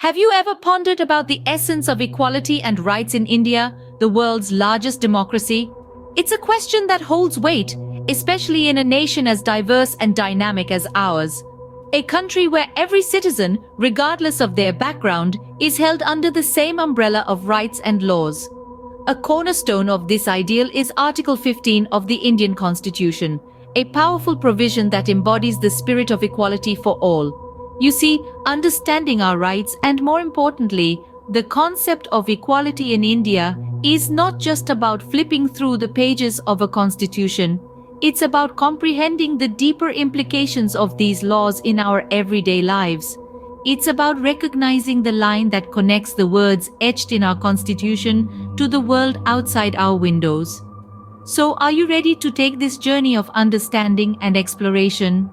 Have you ever pondered about the essence of equality and rights in India, the world's largest democracy? It's a question that holds weight, especially in a nation as diverse and dynamic as ours. A country where every citizen, regardless of their background, is held under the same umbrella of rights and laws. A cornerstone of this ideal is Article 15 of the Indian Constitution, a powerful provision that embodies the spirit of equality for all. You see, understanding our rights and, more importantly, the concept of equality in India is not just about flipping through the pages of a constitution. It's about comprehending the deeper implications of these laws in our everyday lives. It's about recognizing the line that connects the words etched in our constitution to the world outside our windows. So, are you ready to take this journey of understanding and exploration?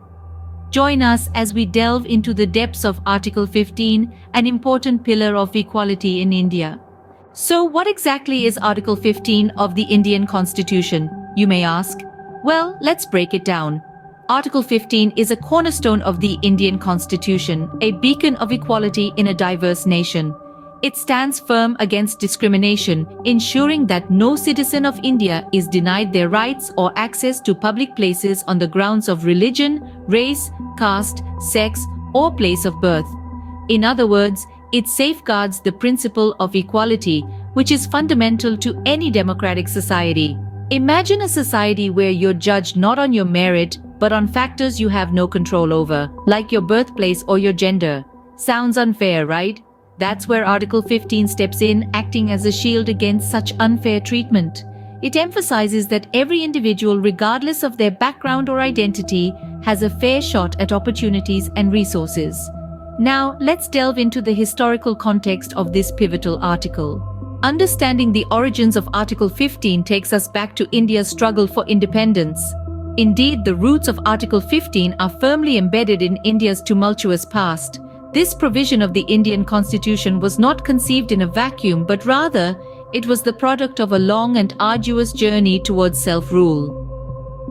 Join us as we delve into the depths of Article 15, an important pillar of equality in India. So, what exactly is Article 15 of the Indian Constitution, you may ask? Well, let's break it down. Article 15 is a cornerstone of the Indian Constitution, a beacon of equality in a diverse nation. It stands firm against discrimination, ensuring that no citizen of India is denied their rights or access to public places on the grounds of religion, race, caste, sex, or place of birth. In other words, it safeguards the principle of equality, which is fundamental to any democratic society. Imagine a society where you're judged not on your merit, but on factors you have no control over, like your birthplace or your gender. Sounds unfair, right? That's where Article 15 steps in, acting as a shield against such unfair treatment. It emphasizes that every individual, regardless of their background or identity, has a fair shot at opportunities and resources. Now, let's delve into the historical context of this pivotal article. Understanding the origins of Article 15 takes us back to India's struggle for independence. Indeed, the roots of Article 15 are firmly embedded in India's tumultuous past. This provision of the Indian Constitution was not conceived in a vacuum, but rather, it was the product of a long and arduous journey towards self-rule.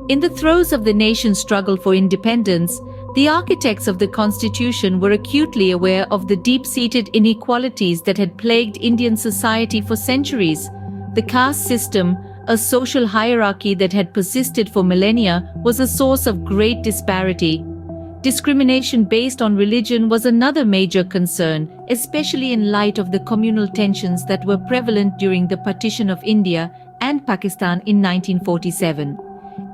In the throes of the nation's struggle for independence, the architects of the Constitution were acutely aware of the deep-seated inequalities that had plagued Indian society for centuries. The caste system, a social hierarchy that had persisted for millennia, was a source of great disparity. Discrimination based on religion was another major concern, especially in light of the communal tensions that were prevalent during the partition of India and Pakistan in 1947.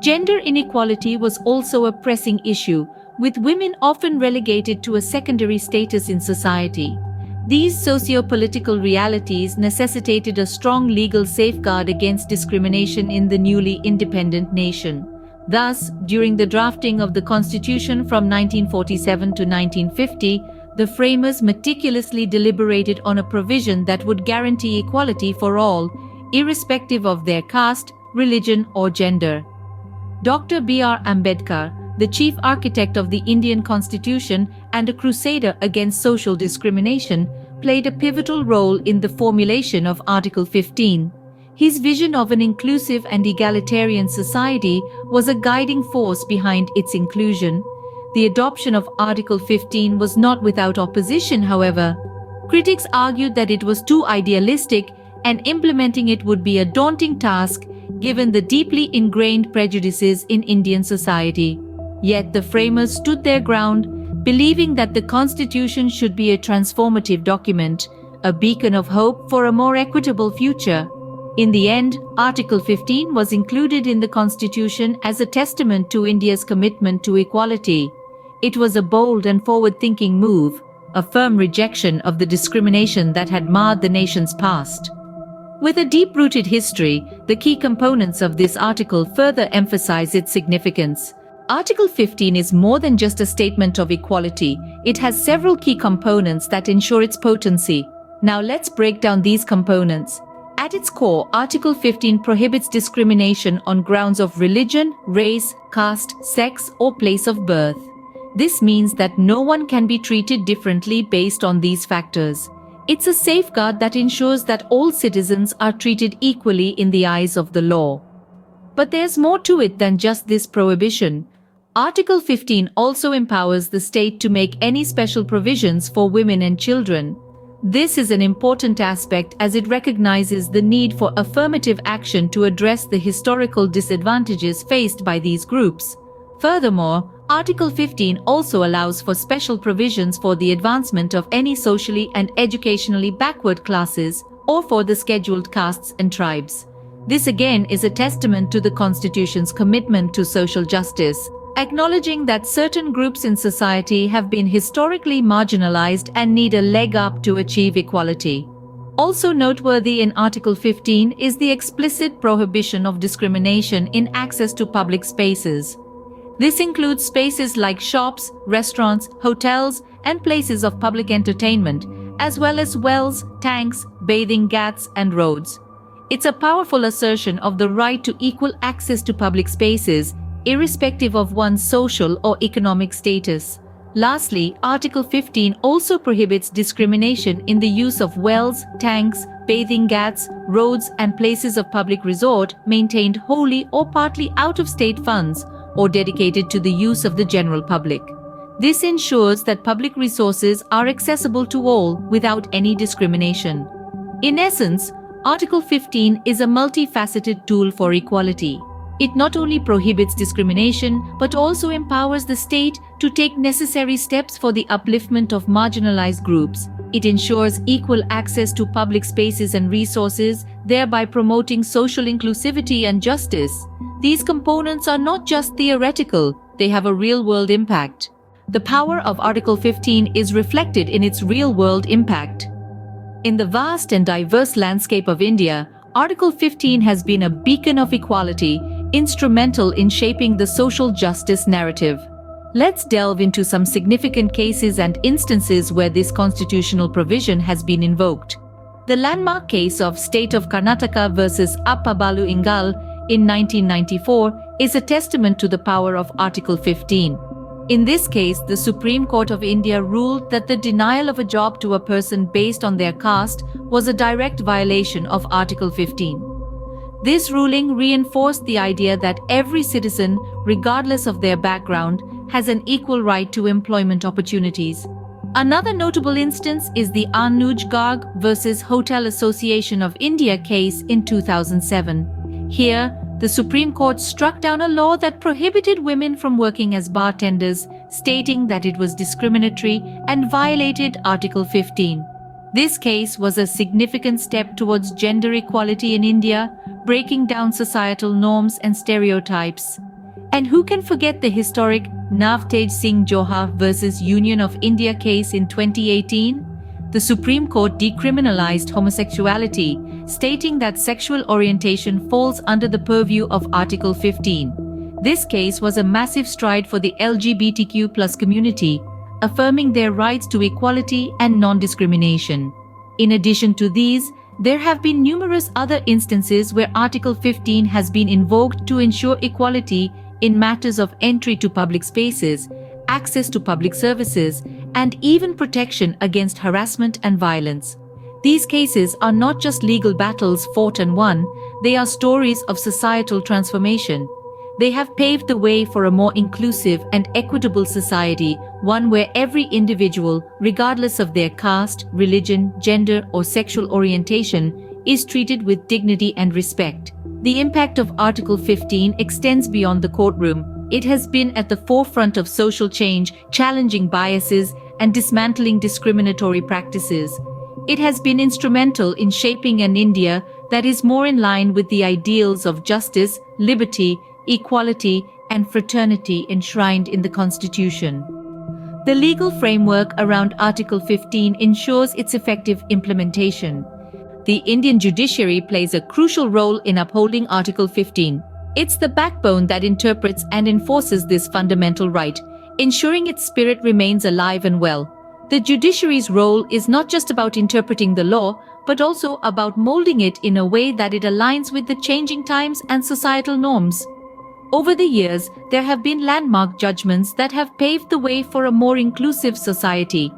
Gender inequality was also a pressing issue, with women often relegated to a secondary status in society. These socio-political realities necessitated a strong legal safeguard against discrimination in the newly independent nation. Thus, during the drafting of the Constitution from 1947 to 1950, the framers meticulously deliberated on a provision that would guarantee equality for all, irrespective of their caste, religion, or gender. Dr. B.R. Ambedkar, the chief architect of the Indian Constitution and a crusader against social discrimination, played a pivotal role in the formulation of Article 15. His vision of an inclusive and egalitarian society was a guiding force behind its inclusion. The adoption of Article 15 was not without opposition, however. Critics argued that it was too idealistic and implementing it would be a daunting task given the deeply ingrained prejudices in Indian society. Yet the framers stood their ground, believing that the Constitution should be a transformative document, a beacon of hope for a more equitable future. In the end, Article 15 was included in the Constitution as a testament to India's commitment to equality. It was a bold and forward-thinking move, a firm rejection of the discrimination that had marred the nation's past. With a deep-rooted history, the key components of this article further emphasize its significance. Article 15 is more than just a statement of equality. It has several key components that ensure its potency. Now let's break down these components. At its core, Article 15 prohibits discrimination on grounds of religion, race, caste, sex, or place of birth. This means that no one can be treated differently based on these factors. It's a safeguard that ensures that all citizens are treated equally in the eyes of the law. But there's more to it than just this prohibition. Article 15 also empowers the state to make any special provisions for women and children. This is an important aspect as it recognizes the need for affirmative action to address the historical disadvantages faced by these groups. Furthermore, Article 15 also allows for special provisions for the advancement of any socially and educationally backward classes or for the scheduled castes and tribes. This again is a testament to the Constitution's commitment to social justice, acknowledging that certain groups in society have been historically marginalized and need a leg up to achieve equality. Also noteworthy in Article 15 is the explicit prohibition of discrimination in access to public spaces. This includes spaces like shops, restaurants, hotels, and places of public entertainment, as well as wells, tanks, bathing ghats, and roads. It's a powerful assertion of the right to equal access to public spaces, irrespective of one's social or economic status. Lastly, Article 15 also prohibits discrimination in the use of wells, tanks, bathing ghats, roads, and places of public resort maintained wholly or partly out of state funds or dedicated to the use of the general public. This ensures that public resources are accessible to all without any discrimination. In essence, Article 15 is a multifaceted tool for equality. It not only prohibits discrimination but also empowers the state to take necessary steps for the upliftment of marginalized groups. It ensures equal access to public spaces and resources, thereby promoting social inclusivity and justice. These components are not just theoretical, they have a real-world impact. The power of Article 15 is reflected in its real-world impact. In the vast and diverse landscape of India, Article 15 has been a beacon of equality, instrumental in shaping the social justice narrative. Let's delve into some significant cases and instances where this constitutional provision has been invoked. The landmark case of State of Karnataka versus Appabalu Ingal in 1994 is a testament to the power of Article 15. In this case, the Supreme Court of India ruled that the denial of a job to a person based on their caste was a direct violation of Article 15. This ruling reinforced the idea that every citizen, regardless of their background, has an equal right to employment opportunities. Another notable instance is the Anuj Garg versus Hotel Association of India case in 2007. Here, the Supreme Court struck down a law that prohibited women from working as bartenders, stating that it was discriminatory and violated Article 15. This case was a significant step towards gender equality in India, breaking down societal norms and stereotypes. And who can forget the historic Navtej Singh Johar versus Union of India case in 2018? The Supreme Court decriminalized homosexuality, stating that sexual orientation falls under the purview of Article 15. This case was a massive stride for the LGBTQ+ community, affirming their rights to equality and non-discrimination. In addition to these, there have been numerous other instances where Article 15 has been invoked to ensure equality in matters of entry to public spaces, access to public services, and even protection against harassment and violence. These cases are not just legal battles fought and won, they are stories of societal transformation. They have paved the way for a more inclusive and equitable society, one where every individual, regardless of their caste, religion, gender, or sexual orientation, is treated with dignity and respect. The impact of Article 15 extends beyond the courtroom. It has been at the forefront of social change, challenging biases and dismantling discriminatory practices. It has been instrumental in shaping an India that is more in line with the ideals of justice, liberty, equality, and fraternity enshrined in the Constitution. The legal framework around Article 15 ensures its effective implementation. The Indian judiciary plays a crucial role in upholding Article 15. It's the backbone that interprets and enforces this fundamental right, ensuring its spirit remains alive and well. The judiciary's role is not just about interpreting the law, but also about molding it in a way that it aligns with the changing times and societal norms. Over the years, there have been landmark judgments that have paved the way for a more inclusive society.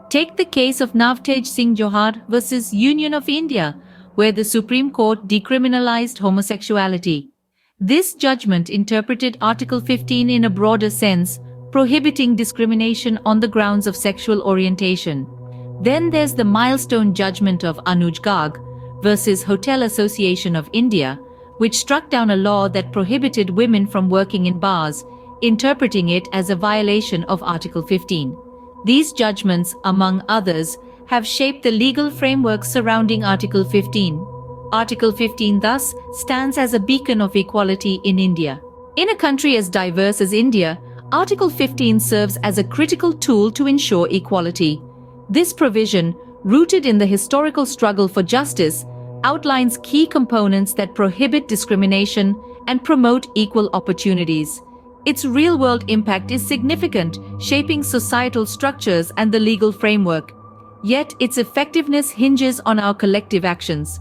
Take the case of Navtej Singh Johar versus Union of India, where the Supreme Court decriminalized homosexuality. This judgment interpreted Article 15 in a broader sense, prohibiting discrimination on the grounds of sexual orientation. Then there's the milestone judgment of Anuj Garg versus Hotel Association of India, which struck down a law that prohibited women from working in bars, interpreting it as a violation of Article 15. These judgments, among others, have shaped the legal framework surrounding Article 15. Article 15 thus stands as a beacon of equality in India. In a country as diverse as India, Article 15 serves as a critical tool to ensure equality. This provision, rooted in the historical struggle for justice, outlines key components that prohibit discrimination and promote equal opportunities. Its real-world impact is significant, shaping societal structures and the legal framework. Yet its effectiveness hinges on our collective actions.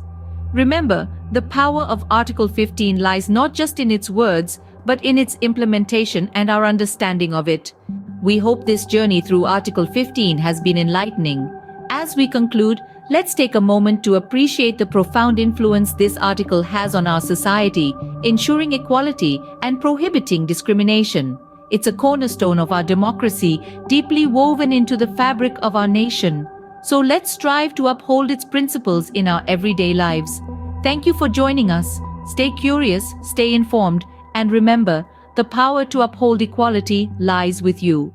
Remember, the power of Article 15 lies not just in its words, but in its implementation and our understanding of it. We hope this journey through Article 15 has been enlightening. As we conclude, let's take a moment to appreciate the profound influence this article has on our society, ensuring equality and prohibiting discrimination. It's a cornerstone of our democracy, deeply woven into the fabric of our nation. So let's strive to uphold its principles in our everyday lives. Thank you for joining us. Stay curious, stay informed, and remember, the power to uphold equality lies with you.